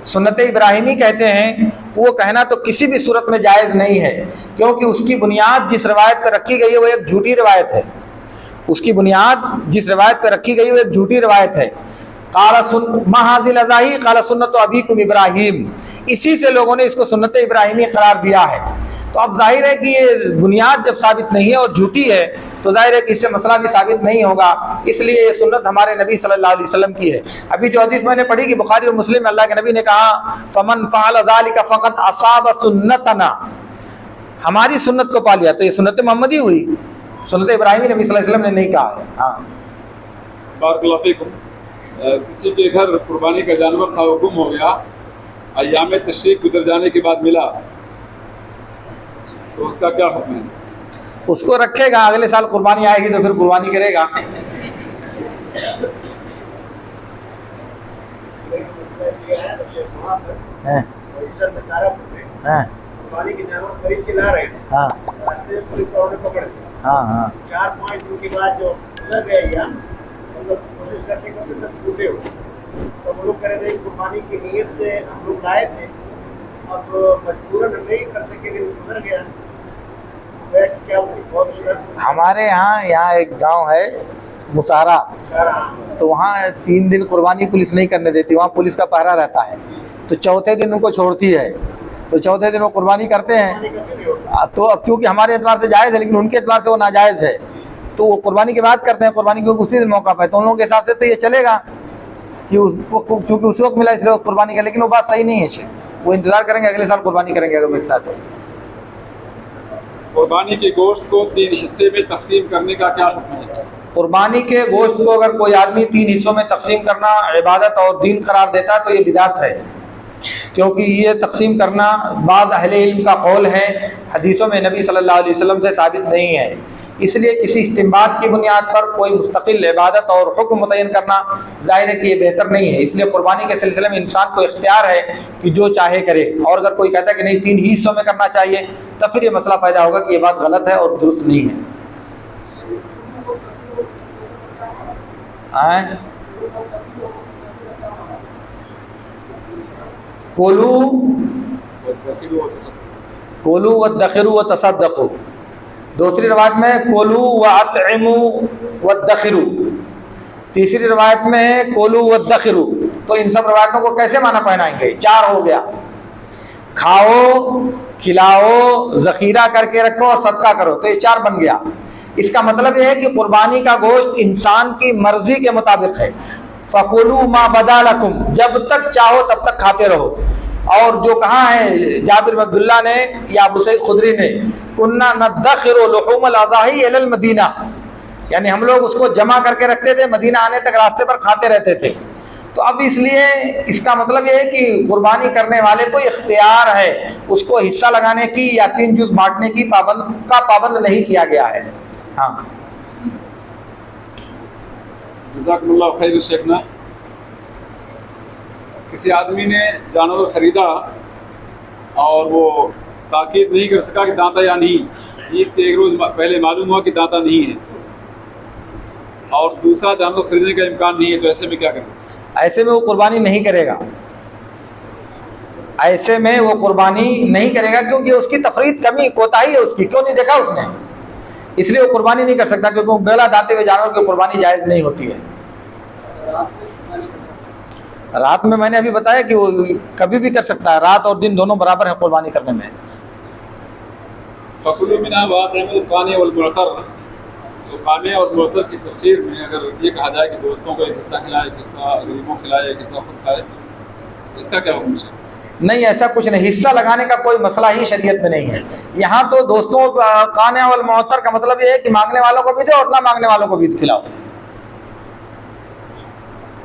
Speaker 1: सुन्नत इब्राहिमी कहते हैं वो कहना तो किसी भी सूरत में जायज़ नहीं है, क्योंकि उसकी बुनियाद जिस रवायत पर रखी गई है वो एक झूठी रवायत है। उसकी बुनियाद जिस रवायत पर रखी गई है वो एक झूठी रवायत है। काला सुन्नत अबीकुम इब्राहिम, इसी से लोगों ने इसको सुन्नत इब्राहिमी करार दिया है। तो अब जाहिर है कि ये बुनियाद जब साबित नहीं है और झूठी है तो जाहिर है कि इससे मसला भी साबित नहीं होगा, इसलिए ये सुन्नत हमारे नबी सल्लल्लाहु अलैहि वसल्लम की है। अभी जो हदीस मैंने पढ़ी कि बुखारी और मुस्लिम में अल्लाह के नबी ने कहा, फमन फ़अल ज़ालिका फ़क़द असाब सुन्नतना, हमारी सुन्नत को पा लिया। तो ये सुन्नत मोहम्मदी हुई, सुन्नत इब्राहिमी नबी सल्लल्लाहु अलैहि वसल्लम ने नहीं कहा है। हाँ,
Speaker 2: बारकल्लाहु फीकुम। किसी के घर कुर्बानी का जानवर था, वो गुम हो गया, अय्याम तशरीक़ गुजर जाने के बाद मिला, तो उसका क्या हुक्म है?
Speaker 1: उसको रखेगा, अगले साल कुर्बानी आएगी तो फिर कुर्बानी करेगा।
Speaker 3: कुर्बानी के जानवर खरीद के ला रहे थे, रास्ते में पुलिस वालों ने पकड़ लिया। 4-5 दिन के बाद जो उतर गए या कोशिश करते तब छूटे हो, तो वो लोग कह रहे थे कुर्बानी की नीयत से हम लोग लाए थे, अब मजबूरन नहीं कर सके, उतर गया। क्या बहुत सुंदर
Speaker 1: हमारे यहाँ एक गांव है मुसारा,
Speaker 3: सारा
Speaker 1: तो वहाँ 3 दिन कुर्बानी पुलिस नहीं करने देती, वहाँ पुलिस का पहरा रहता है। तो चौथे दिन उनको छोड़ती है, तो चौथे दिन वो कुर्बानी करते हैं। तो अब क्योंकि हमारे एतबार से जायज़ है, लेकिन उनके एतबार से वो नाजायज़ है, तो वो कुर्बानी के बाद करते हैं। कुर्बानी क्योंकि उसी दिन मौका पाए, तो उन लोगों के हिसाब से तो ये चलेगा कि उसको क्योंकि उस वक्त मिला इसलिए वो कुर्बानी कर, लेकिन वो बात सही नहीं है। वो इंतज़ार करेंगे, अगले साल कुर्बानी करेंगे अगर मिलता है तो।
Speaker 2: कुर्बानी के गोश्त को 3 हिस्से में तकसीम करने का क्या हुक्म है?
Speaker 1: कुर्बानी के गोश्त को अगर कोई आदमी 3 हिस्सों में तकसीम करना इबादत और दीन करार देता है तो ये बिदात है, क्योंकि ये तकसीम करना बाज़ अहले इल्म का कौल है, हदीसों में नबी सल्लल्लाहु अलैहि वसल्लम से साबित नहीं है। इसलिए किसी इस्तिंबात की बुनियाद पर कोई मुस्तकिल इबादत और हुक्म मुतय्यन करना ज़ाहिर है कि ये बेहतर नहीं है। इसलिए कुर्बानी के सिलसिले में इंसान को इख्तियार है कि जो चाहे करे, और अगर कोई कहता है कि नहीं 3 ही हिस्सों में करना चाहिए, तो फिर ये मसला पैदा होगा कि ये बात गलत है और दुरुस्त नहीं है। कोलू व दखिरू व तसद्दक़ू, दूसरी रवायत में कोलू व अतइमू व दखिरू, तीसरी रवायत में है कोलू व दखिरू। तो इन सब रवायतों को कैसे माना पहनाएंगे? 4 हो गया, खाओ, खिलाओ, ज़ख़ीरा करके रखो और सदका करो, तो ये 4 बन गया। इसका मतलब यह है कि कुर्बानी का गोश्त इंसान की मर्जी के मुताबिक है। फ़कुलू मा बदा लकुम, जब तक चाहो तब तक खाते रहो। और जो कहा है जाबिर बिन अब्दुल्लाह ने या अबू सईद खुदरी ने, कुन्ना नदखिरु लुहूमल अज़ाही इलल मदीना, यानी हम लोग उसको जमा करके रखते थे, मदीना आने तक रास्ते पर खाते रहते थे। तो अब इसलिए इसका मतलब ये है कि कुर्बानी करने वाले को इख्तियार है, उसको हिस्सा लगाने की या 3 जुज़ बांटने की पाबंद नहीं किया गया है। हाँ,
Speaker 2: जज़ाकुमुल्लाह खैर शेखना। किसी आदमी ने जानवर ख़रीदा और वो ताकीद नहीं कर सका कि दांता या नहीं, ईद के 1 रोज़ पहले मालूम हुआ कि दांता नहीं है, और दूसरा जानवर खरीदने का इम्कान नहीं है, तो ऐसे में क्या करें?
Speaker 1: ऐसे में वो कुर्बानी नहीं करेगा, ऐसे में वो कुर्बानी नहीं करेगा, क्योंकि उसकी तफरीद कमी कोताही है उसकी, क्यों नहीं देखा उसने, इसलिए वो कुर्बानी नहीं कर सकता, क्योंकि बेला दाते हुए जानवर की कुर्बानी जायज़ नहीं होती है। रात में मैंने अभी बताया कि वो कभी भी कर सकता है, रात और दिन दोनों बराबर है कुर्बानी करने में।
Speaker 2: फ़कुलू मिन्हा व अतइमुल क़ानी वल मुअतर, तो खाने और मुअतर की तफसीर में अगर ये कहा जाए कि दोस्तों को एक हिस्सा खिलाए, एक हिस्सा गरीबों को खिलाए, एक हिस्सा खुद खाए, इसका क्या हुक्म है?
Speaker 1: नहीं, ऐसा कुछ नहीं, हिस्सा लगाने का कोई मसला ही शरीयत में नहीं है। यहाँ तो दोस्तों खाने वल मुअतर का मतलब ये है कि मांगने वालों को भी दो और ना मांगने वालों को भी खिलाओ।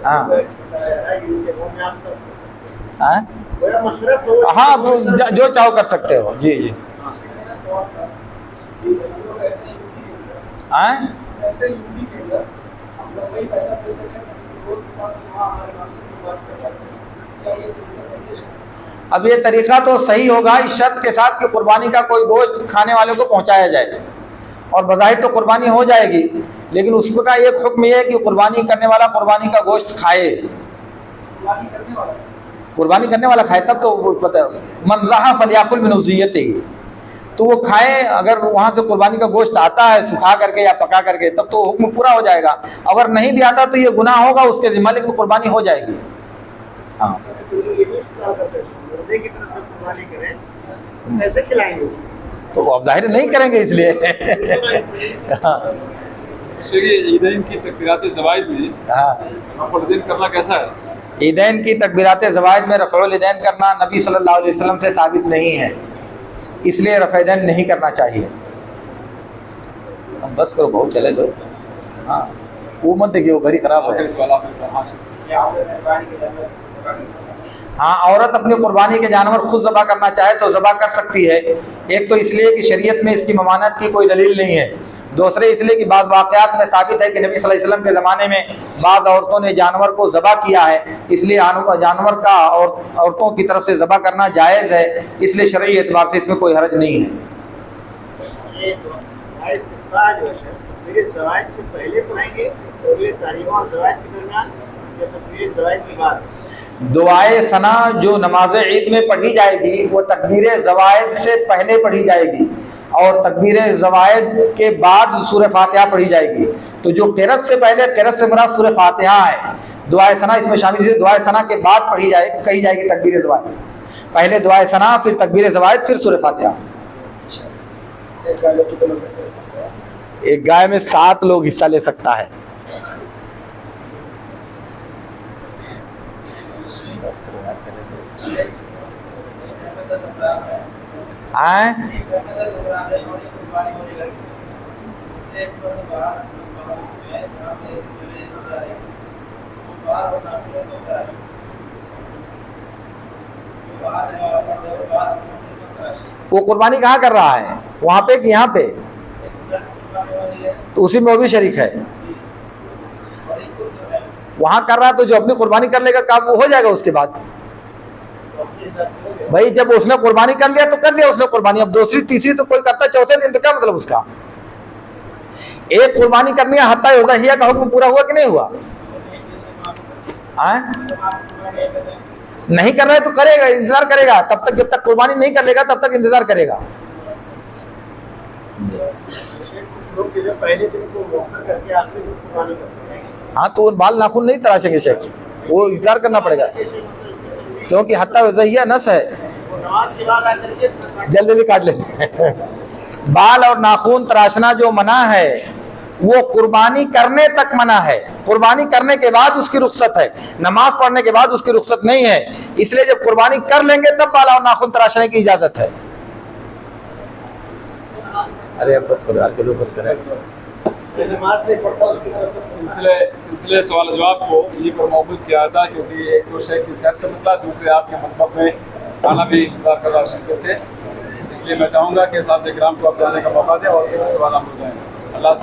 Speaker 1: हाँ हाँ, जो चाहो कर सकते हो। जी जी। अब ये तरीका तो सही होगा इस शर्त के साथ कि कुर्बानी का कोई गोश्त खाने वाले को पहुंचाया जाए, और बज़ाहिर तो कुर्बानी हो जाएगी, लेकिन उसका एक हुक्म यह है कि कुर्बानी करने वाला कुर्बानी का गोश्त खाए। कुर्बानी करने वाला खाए तब तो वो पता है, मन ज़हा फलियाकुल मिन उज़ियतिही, तो वो खाए। अगर वहाँ से कुर्बानी का गोश्त आता है सुखा करके या पका करके, तब तो हुक्म पूरा हो जाएगा। अगर नहीं भी आता तो ये गुनाह होगा उसके ज़िम्मा, लेकिन कुर्बानी हो जाएगी। हाँ,
Speaker 3: कैसे खिलाएंगे?
Speaker 1: तो अब जाहिर नहीं करेंगे इसलिए। हाँ,
Speaker 2: ईदैन की तकबीरात ज़वाइद में रफ़उल यदैन करना कैसा है?
Speaker 1: ईदैन की तकबीरात ज़वाइद में रफ़उल यदैन करना नबी सल्लल्लाहु अलैहि वसल्लम से साबित नहीं है, इसलिए रफ़ यदैन नहीं करना चाहिए। बस करो, बहुत चले दो। हाँ, वो मत देखिए, वो घड़ी खराब है। हाँ, औरत अपनी कुर्बानी के जानवर खुद ज़बह करना चाहे तो ज़बह कर सकती है। एक तो इसलिए कि शरीयत में इसकी ममानत की कोई दलील नहीं है, दूसरे इसलिए कि बाज़ वाक़यात में साबित है कि नबी सल्लल्लाहु अलैहि वसल्लम के ज़माने में बाज़ औरतों ने जानवर को ज़बह किया है, इसलिए जानवर का और औरतों की तरफ से ज़बह करना जायज़ है, इसलिए शरई एतबार से इसमें कोई हरज नहीं है। दुआए सना जो नमाज ईद में पढ़ी जाएगी वो तकबीर ज़वाइद से पहले पढ़ी जाएगी, और तकबीर ज़वाइद के बाद सूरह फातिहा पढ़ी जाएगी। तो जो क़िरात से पहले, क़िरात से मुराद सूरह फातिहा है, दुआए सना इसमें शामिल है। दुआए सना के बाद कही जाएगी तकबीर ज़वाइद। पहले दुआए सना, फिर तकबीर ज़वाइद, फिर सूरह फातिहा। एक गाय में 7 लोग हिस्सा ले सकता है। आए वो कुर्बानी कहाँ कर रहा है, वहां पे कि यहाँ पे? तो उसी में वो भी शरीक है। वहां कर रहा है तो जो अपनी कुर्बानी कर लेगा काम वो हो जाएगा। उसके बाद भाई जब उसने कुर्बानी कर लिया तो कर लिया उसने कुर्बानी। अब दूसरी तीसरी तो कोई करता, चौथे दिन तो क्या मतलब उसका? एक कुर्बानी करनी है, हत्ता उज़हिया का हुक्म पूरा हुआ कि नहीं हुआ? नहीं कर रहा है तो करेगा, इंतजार करेगा तब तक, जब तक कुर्बानी नहीं कर लेगा तब तक इंतजार करेगा। हाँ तो बाल नाखून नहीं तराशेंगे शेख, वो इंतजार करना पड़ेगा क्योंकि हत्ता उज़हिया नस है, जल्दी भी काट लेते हैं। बाल और नाखून तराशना जो मना है वो कुर्बानी करने तक मना है। कुर्बानी करने के बाद उसकी रुख्सत है, नमाज पढ़ने के बाद उसकी रुख्सत नहीं है। इसलिए जब कुर्बानी कर लेंगे तब बाल और नाखून तराशने की इजाजत है। अरे अब बस करो यार, चलो बस करें।
Speaker 2: सिलसिले सवाल जवाब को यहीं पर मौजूद किया था क्योंकि एक तो शेख की सेहत का मसला, दूसरे आपके मतलब में खाना भी इंतजार कर रहा है शिद्दत से। इसलिए मैं चाहूँगा कि साथ इकराम को आप जाने का मौका दें और सवाल हम हो जाएँ। अल्लाह